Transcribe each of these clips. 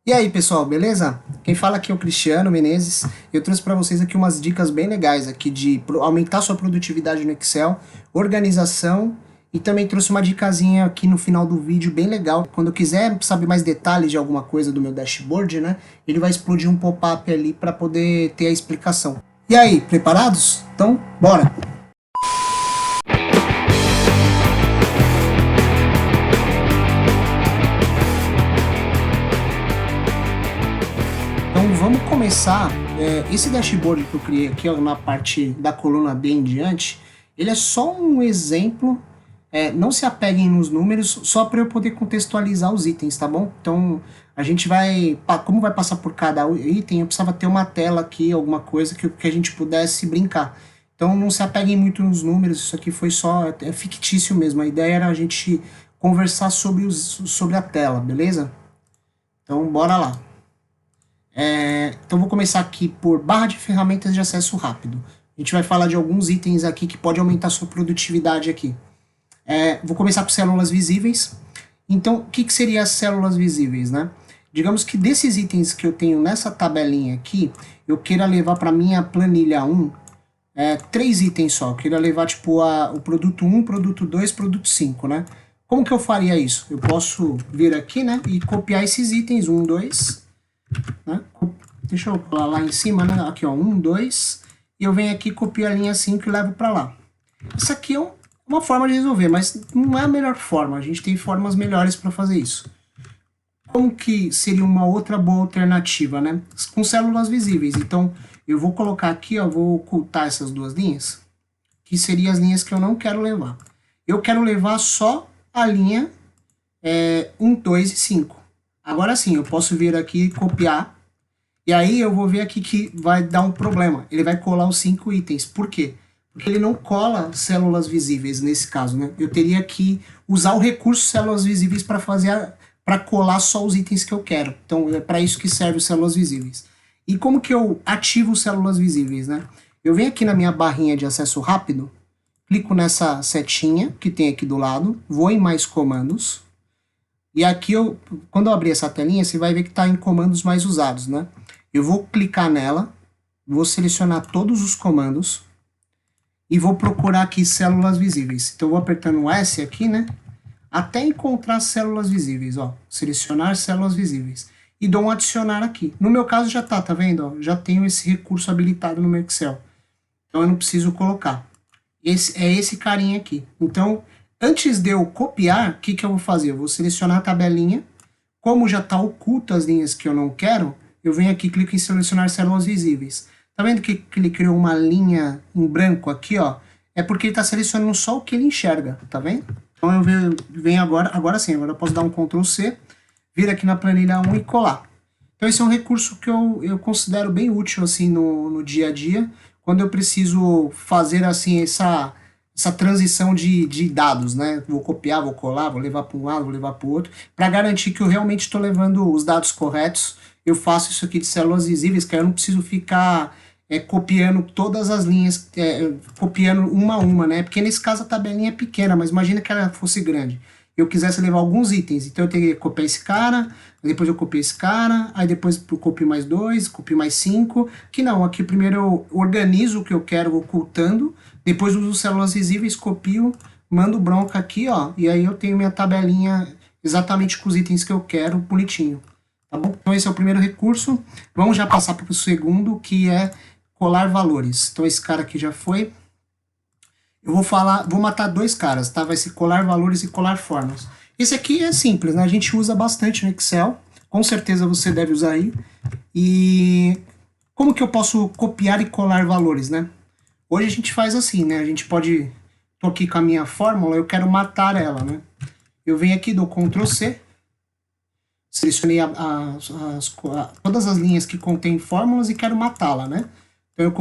E aí, pessoal, beleza? Quem fala aqui é o Cristiano Menezes. Eu trouxe para vocês aqui umas dicas bem legais aqui de aumentar sua produtividade no Excel, organização e também trouxe uma dicasinha aqui no final do vídeo bem legal. Quando eu quiser saber mais detalhes de alguma coisa do meu dashboard, né, ele vai explodir um pop-up ali para poder ter a explicação. E aí, preparados? Então, bora! Então vamos começar. Esse dashboard que eu criei aqui ó, na parte da coluna B em diante, ele é só um exemplo. Não se apeguem nos números, só para eu poder contextualizar os itens, tá bom? Então a gente vai, como vai passar por cada item, eu precisava ter uma tela aqui, alguma coisa que a gente pudesse brincar. Então não se apeguem muito nos números, isso aqui foi só, é fictício mesmo. A ideia era a gente conversar sobre a tela, beleza? Então bora lá. Então vou começar aqui por barra de ferramentas de acesso rápido. A gente vai falar de alguns itens aqui que pode aumentar a sua produtividade aqui. Vou começar com células visíveis. Então, o que seria as células visíveis, né? Digamos que desses itens que eu tenho nessa tabelinha aqui, eu queira levar para minha planilha 1, 3 itens só. Eu queira levar tipo o produto 1, produto 2, produto 5, né? Como que eu faria isso? Eu posso vir aqui, né, e copiar esses itens, 1, 2, né? Deixa eu colar lá em cima, né? Aqui, ó, 1, 2, e eu venho aqui, copio a linha 5 e levo para lá. Isso aqui é uma forma de resolver, mas não é a melhor forma. A gente tem formas melhores para fazer isso. Como que seria uma outra boa alternativa, né? Com células visíveis. Então, eu vou colocar aqui, ó, vou ocultar essas duas linhas, que seriam as linhas que eu não quero levar. Eu quero levar só a linha 1, 2 e 5. Agora sim, eu posso vir aqui e copiar, e aí eu vou ver aqui que vai dar um problema. Ele vai colar os 5 itens. Por quê? Porque ele não cola células visíveis nesse caso, né? Eu teria que usar o recurso células visíveis para colar só os itens que eu quero. Então é para isso que serve o células visíveis. E como que eu ativo células visíveis, né? Eu venho aqui na minha barrinha de acesso rápido, clico nessa setinha que tem aqui do lado, vou em mais comandos, e aqui, quando eu abrir essa telinha, você vai ver que está em comandos mais usados, né? Eu vou clicar nela, vou selecionar todos os comandos e vou procurar aqui células visíveis. Então eu vou apertando o S aqui, né? Até encontrar células visíveis, ó. Selecionar células visíveis. E dou um adicionar aqui. No meu caso já tá vendo? Ó, já tenho esse recurso habilitado no meu Excel. Então eu não preciso colocar. Esse carinha aqui. Então, antes de eu copiar, o que eu vou fazer? Eu vou selecionar a tabelinha. Como já está oculto as linhas que eu não quero, eu venho aqui e clico em selecionar células visíveis. Tá vendo que ele criou uma linha em branco aqui, ó? É porque ele está selecionando só o que ele enxerga, tá vendo? Então eu venho agora sim, agora eu posso dar um Ctrl C, vir aqui na planilha 1 e colar. Então esse é um recurso que eu considero bem útil assim no dia a dia, quando eu preciso fazer assim essa transição de dados, né? Vou copiar, vou colar, vou levar para um lado, vou levar para o outro, para garantir que eu realmente estou levando os dados corretos. Eu faço isso aqui de células visíveis, que eu não preciso ficar copiando todas as linhas, copiando uma a uma, né? Porque nesse caso a tabelinha é pequena, mas imagina que ela fosse grande. Eu quisesse levar alguns itens, então eu teria que copiar esse cara, depois eu copio esse cara, aí depois eu copio mais 2, copio mais 5, que não, aqui primeiro eu organizo o que eu quero ocultando, depois uso células visíveis, copio, mando bronca aqui, ó, e aí eu tenho minha tabelinha exatamente com os itens que eu quero, bonitinho, tá bom? Então esse é o primeiro recurso. Vamos já passar para o segundo, que é colar valores. Então esse cara aqui já foi. Eu vou matar dois caras, tá? Vai ser colar valores e colar formas. Esse aqui é simples, né? A gente usa bastante no Excel, com certeza você deve usar aí. E como que eu posso copiar e colar valores, né? Hoje a gente faz assim, né? A gente pode... Tô aqui com a minha fórmula, eu quero matar ela, né? Eu venho aqui, dou Ctrl C, selecionei todas as linhas que contêm fórmulas e quero matá-la, né? Então eu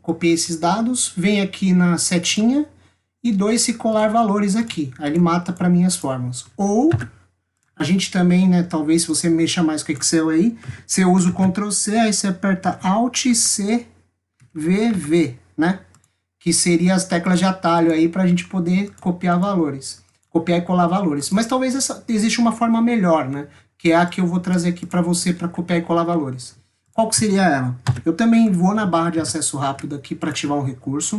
copiei esses dados, venho aqui na setinha e dou esse colar valores aqui. Aí ele mata para mim as fórmulas. Ou a gente também, né, talvez se você mexa mais com o Excel aí, você usa o Ctrl C, aí você aperta Alt C V V, né? Que seria as teclas de atalho aí para a gente poder copiar valores. Copiar e colar valores. Mas talvez existe uma forma melhor, né? que é a que eu vou trazer aqui para você para copiar e colar valores. Qual que seria ela? Eu também vou na barra de acesso rápido aqui para ativar um recurso,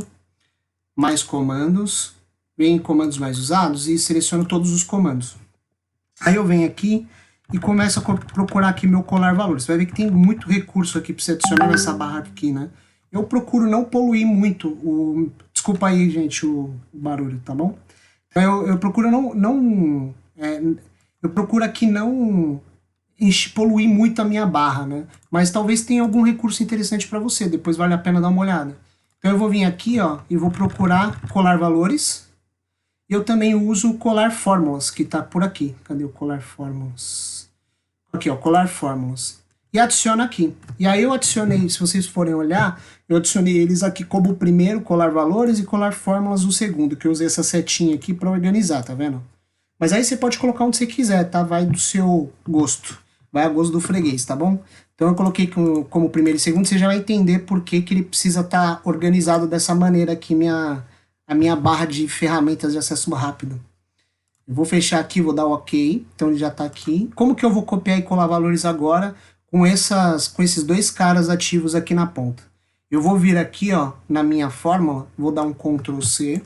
mais comandos, vem em comandos mais usados e seleciono todos os comandos. Aí eu venho aqui e começo a procurar aqui meu colar valores. Você vai ver que tem muito recurso aqui para você adicionar nessa barra aqui, né? Eu procuro não poluir muito o... Desculpa aí, gente, o barulho, tá bom? Então eu procuro eu procuro aqui não poluir muito a minha barra, né? Mas talvez tenha algum recurso interessante para você, depois vale a pena dar uma olhada. Então eu vou vir aqui, ó, e vou procurar colar valores. Eu também uso o colar fórmulas, que está por aqui. Cadê o colar fórmulas? Aqui, ó, colar fórmulas. E adiciono aqui. E aí eu adicionei, se vocês forem olhar, eu adicionei eles aqui como o primeiro, colar valores, e colar fórmulas o segundo, que eu usei essa setinha aqui para organizar, tá vendo? Mas aí você pode colocar onde você quiser, tá? Vai do seu gosto. Vai a gosto do freguês, tá bom? Então eu coloquei como primeiro e segundo, você já vai entender por que ele precisa estar organizado dessa maneira aqui, a minha barra de ferramentas de acesso rápido. Eu vou fechar aqui, vou dar OK, então ele já está aqui. Como que eu vou copiar e colar valores agora com esses dois caras ativos aqui na ponta? Eu vou vir aqui, ó, na minha fórmula, vou dar um Ctrl C.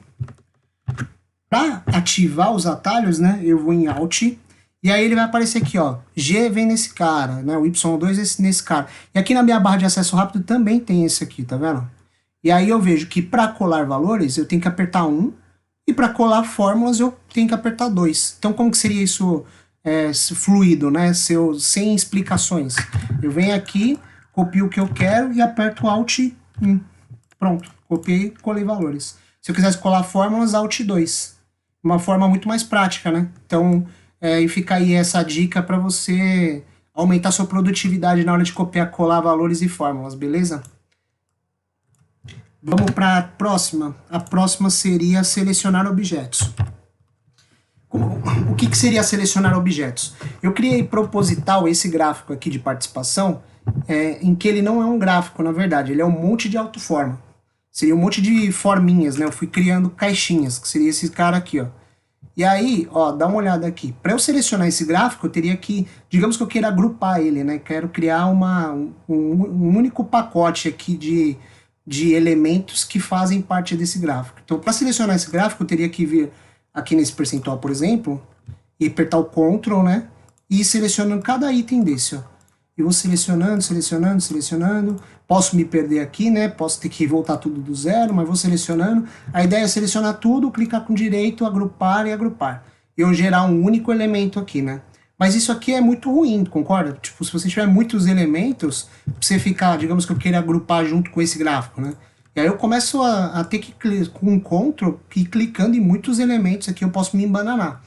Para ativar os atalhos, né, eu vou em Alt, e aí ele vai aparecer aqui, ó, G vem nesse cara, né, o Y2 nesse cara. E aqui na minha barra de acesso rápido também tem esse aqui, tá vendo? E aí eu vejo que para colar valores eu tenho que apertar 1 e para colar fórmulas eu tenho que apertar 2. Então como que seria isso fluido, né? Sem explicações. Eu venho aqui, copio o que eu quero e aperto Alt 1. Pronto, copiei, colei valores. Se eu quisesse colar fórmulas, Alt 2. Uma forma muito mais prática, né? Então, e fica aí essa dica para você aumentar sua produtividade na hora de copiar, colar valores e fórmulas, beleza? Vamos para a próxima. A próxima seria selecionar objetos. O que seria selecionar objetos? Eu criei proposital esse gráfico aqui de participação, em que ele não é um gráfico, na verdade, ele é um monte de autoforma. Seria um monte de forminhas, né? Eu fui criando caixinhas, que seria esse cara aqui, ó. E aí, ó, dá uma olhada aqui. Para eu selecionar esse gráfico, eu teria que, digamos que eu queira agrupar ele, né? Quero criar um único pacote aqui de elementos que fazem parte desse gráfico. Então, para selecionar esse gráfico, eu teria que vir aqui nesse percentual, por exemplo, e apertar o Ctrl, né? E ir selecionando cada item desse, ó. E vou selecionando, selecionando, selecionando. Posso me perder aqui, né? Posso ter que voltar tudo do zero, mas vou selecionando. A ideia é selecionar tudo, clicar com direito, agrupar e agrupar. E eu gerar um único elemento aqui, né? Mas isso aqui é muito ruim, concorda? Tipo, se você tiver muitos elementos, você ficar, digamos que eu queira agrupar junto com esse gráfico, né? E aí eu começo a ter que, com um Ctrl, ir clicando em muitos elementos aqui, eu posso me embananar.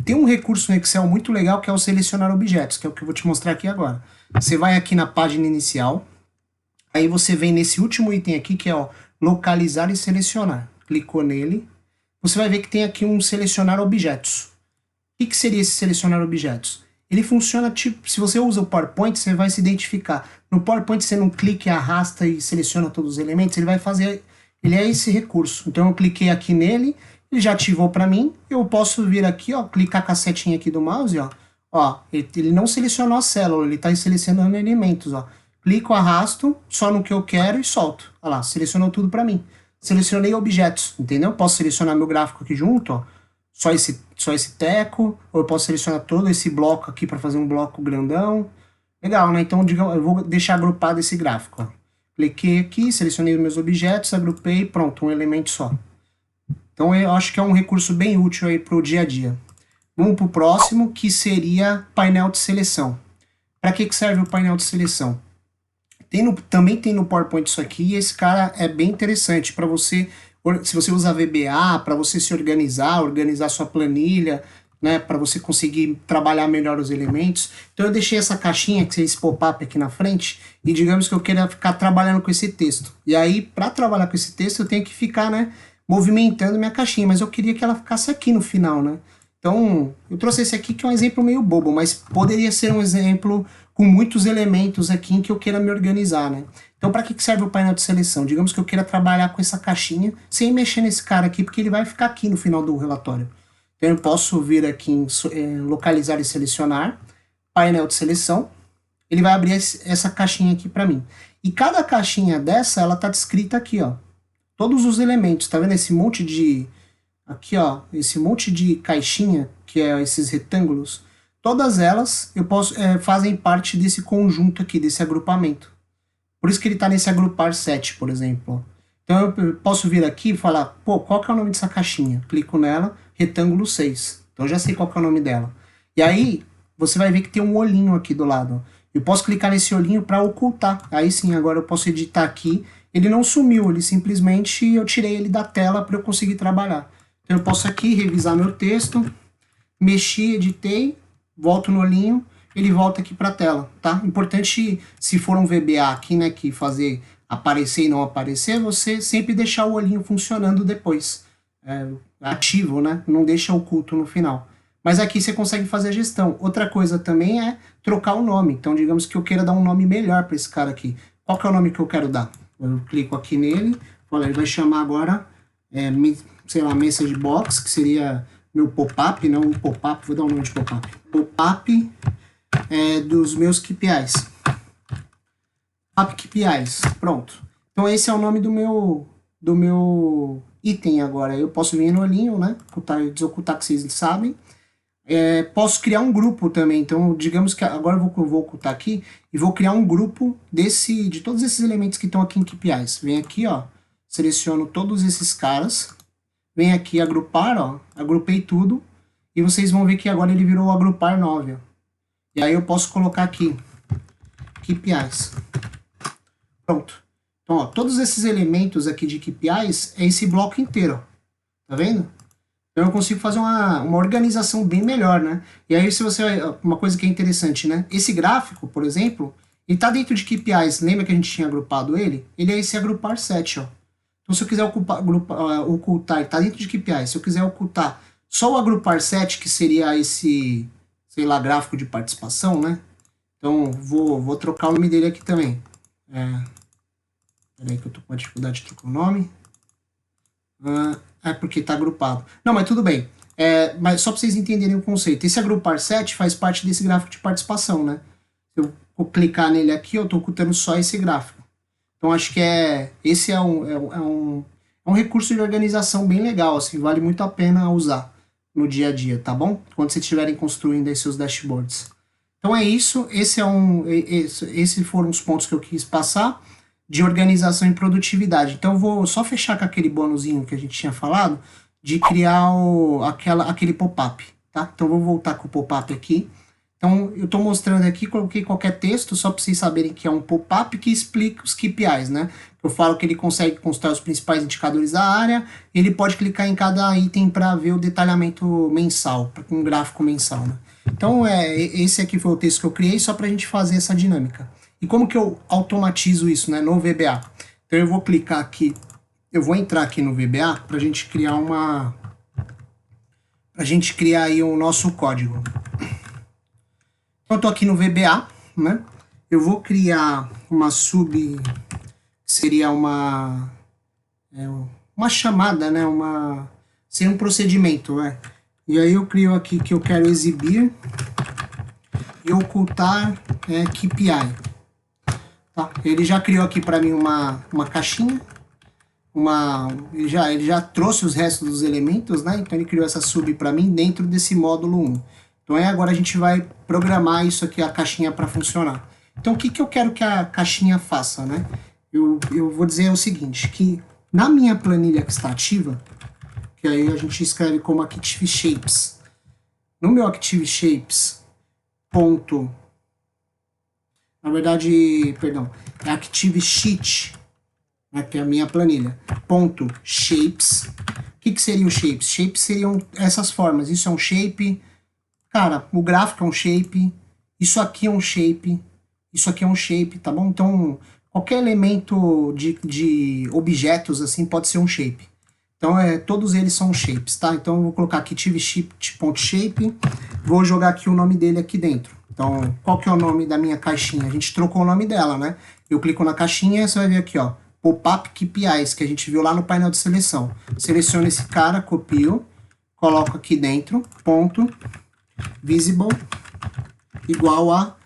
Tem um recurso no Excel muito legal que é o selecionar objetos, que é o que eu vou te mostrar aqui agora. Você vai aqui na página inicial, aí você vem nesse último item aqui, que é ó, localizar e selecionar. Clicou nele, você vai ver que tem aqui um selecionar objetos. O que seria esse selecionar objetos? Ele funciona tipo, se você usa o PowerPoint, você vai se identificar. No PowerPoint você não clica, arrasta e seleciona todos os elementos, ele vai fazer, ele é esse recurso. Então eu cliquei aqui nele, ele já ativou para mim, eu posso vir aqui, ó, clicar com a setinha aqui do mouse, ó, ele não selecionou a célula, ele está selecionando elementos, ó. Clico, arrasto, só no que eu quero e solto. Olha lá, selecionou tudo para mim. Selecionei objetos, entendeu? Posso selecionar meu gráfico aqui junto, ó. Só esse teco, ou eu posso selecionar todo esse bloco aqui para fazer um bloco grandão. Legal, né? Então eu vou deixar agrupado esse gráfico. Ó. Cliquei aqui, selecionei os meus objetos, agrupei, pronto, um elemento só. Então eu acho que é um recurso bem útil aí para o dia a dia. Vamos para o próximo, que seria painel de seleção. Para que serve o painel de seleção? Também tem no PowerPoint isso aqui, e esse cara é bem interessante para você, se você usa VBA, para você se organizar sua planilha, né, para você conseguir trabalhar melhor os elementos. Então eu deixei essa caixinha, esse pop-up aqui na frente, e digamos que eu queira ficar trabalhando com esse texto. E aí, para trabalhar com esse texto, eu tenho que ficar, né, movimentando minha caixinha, mas eu queria que ela ficasse aqui no final, né. Então, eu trouxe esse aqui que é um exemplo meio bobo, mas poderia ser um exemplo com muitos elementos aqui em que eu queira me organizar, né? Então, para que serve o painel de seleção? Digamos que eu queira trabalhar com essa caixinha sem mexer nesse cara aqui, porque ele vai ficar aqui no final do relatório. Então, eu posso vir aqui em localizar e selecionar. painel de seleção, ele vai abrir essa caixinha aqui para mim. E cada caixinha dessa, ela tá descrita aqui, ó. Todos os elementos, tá vendo esse monte de... Aqui, ó, esse monte de caixinha, que é esses retângulos, todas elas fazem parte desse conjunto aqui, desse agrupamento. Por isso que ele está nesse agrupar 7, por exemplo. Então eu posso vir aqui e falar, pô, qual que é o nome dessa caixinha? Clico nela, retângulo 6. Então eu já sei qual que é o nome dela. E aí você vai ver que tem um olhinho aqui do lado. Eu posso clicar nesse olhinho para ocultar. Aí sim, agora eu posso editar aqui. Ele não sumiu, ele simplesmente eu tirei ele da tela para eu conseguir trabalhar. Então eu posso aqui revisar meu texto, mexi, editei, volto no olhinho, ele volta aqui para a tela, tá? Importante, se for um VBA aqui, né, que fazer aparecer e não aparecer, você sempre deixar o olhinho funcionando depois. Ativo, né? Não deixa oculto no final. Mas aqui você consegue fazer a gestão. Outra coisa também é trocar o nome. Então, digamos que eu queira dar um nome melhor para esse cara aqui. Qual que é o nome que eu quero dar? Eu clico aqui nele, ele vai chamar agora, sei lá, Message Box, que seria meu pop-up, não o pop-up, vou dar um nome de pop-up. Pop-up dos meus KPIs. Pop KPIs, pronto. Então esse é o nome do meu item agora. Eu posso vir no olhinho, né? Ocultar e desocultar, que vocês sabem. Posso criar um grupo também. Então, digamos que agora eu vou ocultar aqui e vou criar um grupo de todos esses elementos que estão aqui em KPIs. Vem aqui, ó, seleciono todos esses caras. Vem aqui agrupar, ó, agrupei tudo. E vocês vão ver que agora ele virou agrupar 9. Ó. E aí eu posso colocar aqui KPIs. Pronto. Então, ó, todos esses elementos aqui de KPIs é esse bloco inteiro. Tá vendo? Então eu consigo fazer uma organização bem melhor, né? E aí se você... Uma coisa que é interessante, né? Esse gráfico, por exemplo, ele tá dentro de KPIs. Lembra que a gente tinha agrupado ele? Ele é esse agrupar 7, ó. Então se eu quiser ocultar, ele tá dentro de KPIs. Se eu quiser ocultar só o agrupar 7, que seria esse, sei lá, gráfico de participação, né? Então vou trocar o nome dele aqui também. Peraí que eu tô com uma dificuldade de trocar o nome. Porque está agrupado. Não, mas tudo bem. Mas só para vocês entenderem o conceito. Esse agrupar 7 faz parte desse gráfico de participação, né? Se eu vou clicar nele aqui, eu estou ocultando só esse gráfico. Então, acho que esse é um recurso de organização bem legal, assim, vale muito a pena usar no dia a dia, tá bom? Quando vocês estiverem construindo aí seus dashboards. Então, é isso. Esses foram os pontos que eu quis passar de organização e produtividade. Então eu vou só fechar com aquele bônusinho que a gente tinha falado, de criar aquele pop-up, tá? Então eu vou voltar com o pop-up aqui. Então eu estou mostrando aqui, coloquei qualquer texto, só para vocês saberem que é um pop-up que explica os KPIs, né? Eu falo que ele consegue consultar os principais indicadores da área, ele pode clicar em cada item para ver o detalhamento mensal, um gráfico mensal, né? Então esse aqui foi o texto que eu criei só para a gente fazer essa dinâmica. E como que eu automatizo isso, né, no VBA? Então eu vou clicar aqui, eu vou entrar aqui no VBA para a gente criar aí o nosso código. Então eu tô aqui no VBA, né? Eu vou criar uma seria uma chamada, né? Seria um procedimento, né? E aí eu crio aqui que eu quero exibir e ocultar KPI. Tá? Ele já criou aqui para mim uma caixinha, ele já trouxe os restos dos elementos, né? Então ele criou essa sub para mim dentro desse módulo 1. Então agora a gente vai programar isso aqui, a caixinha, para funcionar. Então o que eu quero que a caixinha faça, né? Eu vou dizer o seguinte, que na minha planilha que está ativa, que aí a gente escreve como Active Shapes, no meu Active Shapes, na verdade, perdão, é Active Sheet, né, que é a minha planilha, .shapes. O que seria o shapes? Shapes seriam essas formas. Isso é um shape, cara, o gráfico é um shape, isso aqui é um shape, isso aqui é um shape, tá bom? Então, qualquer elemento de objetos assim pode ser um shape. Então, todos eles são shapes, tá? Então, eu vou colocar aqui activesheet.shape, vou jogar aqui o nome dele aqui dentro. Então, qual que é o nome da minha caixinha? A gente trocou o nome dela, né? Eu clico na caixinha, você vai ver aqui, ó, pop-up KPIs, que a gente viu lá no painel de seleção. Seleciono esse cara, copio, coloco aqui dentro, ponto, visible, igual a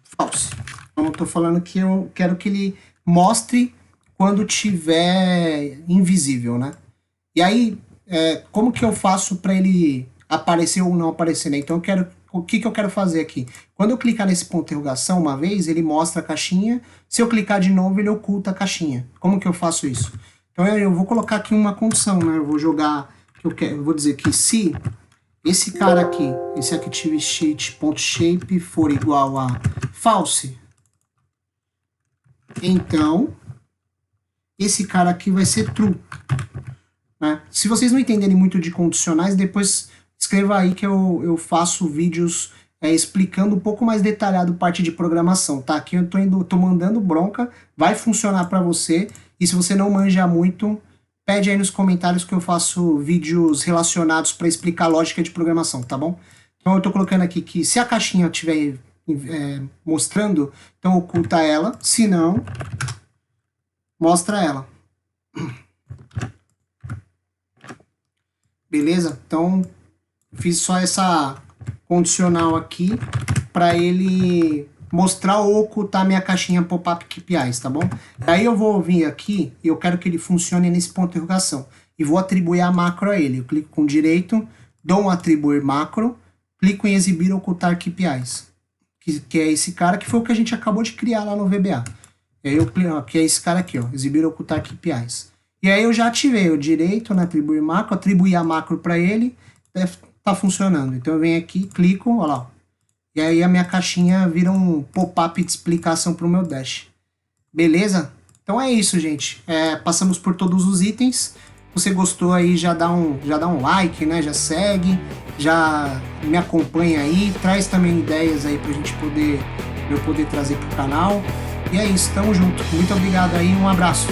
false. Então eu estou falando que eu quero que ele mostre quando tiver invisível, né? E aí, como que eu faço para ele aparecer ou não aparecer, né? Então o que eu quero fazer aqui? Quando eu clicar nesse ponto de interrogação uma vez, ele mostra a caixinha. Se eu clicar de novo, ele oculta a caixinha. Como que eu faço isso? Então eu vou colocar aqui uma condição, né? Eu vou jogar, eu vou dizer que se esse cara aqui, esse ActiveState.shape for igual a false, então esse cara aqui vai ser true. Né? Se vocês não entenderem muito de condicionais, depois escreva aí que eu faço vídeos explicando um pouco mais detalhado parte de programação, tá? Aqui eu tô mandando bronca, vai funcionar para você, e se você não manja muito, pede aí nos comentários que eu faço vídeos relacionados para explicar lógica de programação, tá bom? Então eu tô colocando aqui que se a caixinha estiver mostrando, então oculta ela, se não, mostra ela. Beleza? Então, fiz só essa condicional aqui para ele mostrar ou ocultar minha caixinha pop-up KPIs, tá bom? Aí eu vou vir aqui e eu quero que ele funcione nesse ponto de interrogação. E vou atribuir a macro a ele. Eu clico com direito, dou um atribuir macro, clico em exibir ou ocultar KPIs. Que é esse cara que foi o que a gente acabou de criar lá no VBA. E aí eu clico, que é esse cara aqui, ó, exibir ou ocultar KPIs. E aí eu já ativei o direito, né, atribuir macro, atribuir a macro para ele, tá funcionando. Então eu venho aqui, clico, ó lá. E aí a minha caixinha vira um pop-up de explicação para o meu dash. Beleza? Então é isso, gente. Passamos por todos os itens. Se você gostou aí, já dá um like, né? Já segue, já me acompanha aí, traz também ideias aí pra gente poder trazer pro canal. E é isso, tamo junto. Muito obrigado aí, um abraço.